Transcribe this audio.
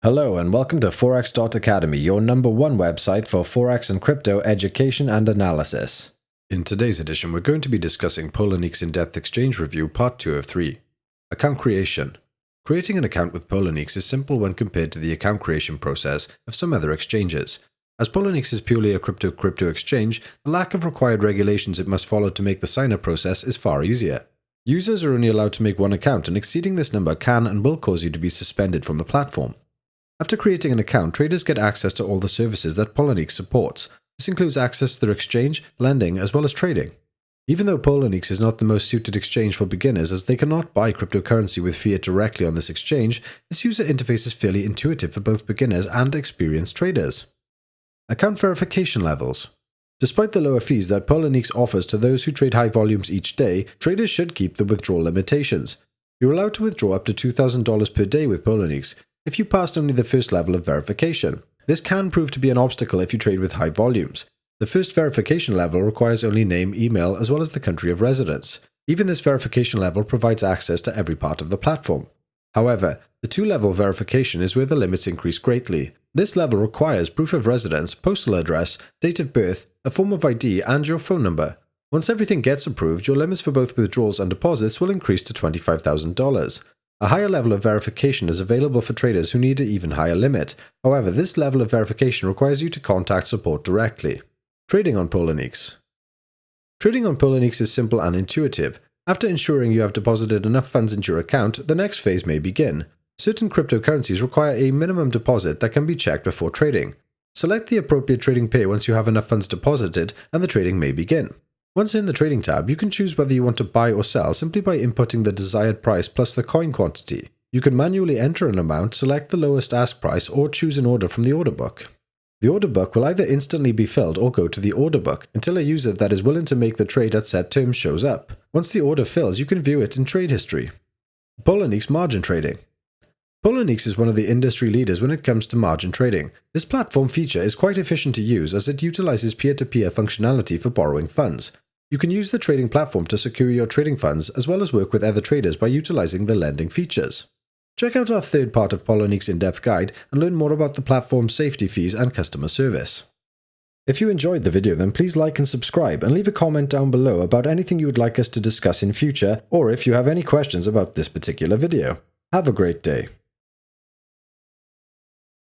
Hello and welcome to Forex.Academy, your #1 website for Forex and crypto education and analysis. In today's edition, we're going to be discussing Poloniex in-depth exchange review part 2 of 3. Account creation. Creating an account with Poloniex is simple when compared to the account creation process of some other exchanges. As Poloniex is purely a crypto exchange, the lack of required regulations it must follow to make the sign-up process is far easier. Users are only allowed to make one account, and exceeding this number can and will cause you to be suspended from the platform. After creating an account, traders get access to all the services that Poloniex supports. This includes access to their exchange, lending, as well as trading. Even though Poloniex is not the most suited exchange for beginners as they cannot buy cryptocurrency with fiat directly on this exchange, its user interface is fairly intuitive for both beginners and experienced traders. Account verification levels. Despite the lower fees that Poloniex offers to those who trade high volumes each day, traders should keep the withdrawal limitations. You're allowed to withdraw up to $2,000 per day with Poloniex if you passed only the first level of verification. This can prove to be an obstacle if you trade with high volumes. The first verification level requires only name, email, as well as the country of residence. Even this verification level provides access to every part of the platform. However, the 2-level verification is where the limits increase greatly. This level requires proof of residence, postal address, date of birth, a form of ID, and your phone number. Once everything gets approved, your limits for both withdrawals and deposits will increase to $25,000. A higher level of verification is available for traders who need an even higher limit. However, this level of verification requires you to contact support directly. Trading on Poloniex. Trading on Poloniex is simple and intuitive. After ensuring you have deposited enough funds into your account, the next phase may begin. Certain cryptocurrencies require a minimum deposit that can be checked before trading. Select the appropriate trading pair once you have enough funds deposited, and the trading may begin. Once in the trading tab, you can choose whether you want to buy or sell simply by inputting the desired price plus the coin quantity. You can manually enter an amount, select the lowest ask price, or choose an order from the order book. The order book will either instantly be filled or go to the order book until a user that is willing to make the trade at set terms shows up. Once the order fills, you can view it in trade history. Poloniex margin trading. Poloniex is one of the industry leaders when it comes to margin trading. This platform feature is quite efficient to use as it utilizes peer-to-peer functionality for borrowing funds. You can use the trading platform to secure your trading funds as well as work with other traders by utilizing the lending features. Check out our third part of Poloniex in-depth guide and learn more about the platform's safety fees and customer service. If you enjoyed the video, then please like and subscribe and leave a comment down below about anything you would like us to discuss in future, or if you have any questions about this particular video. Have a great day.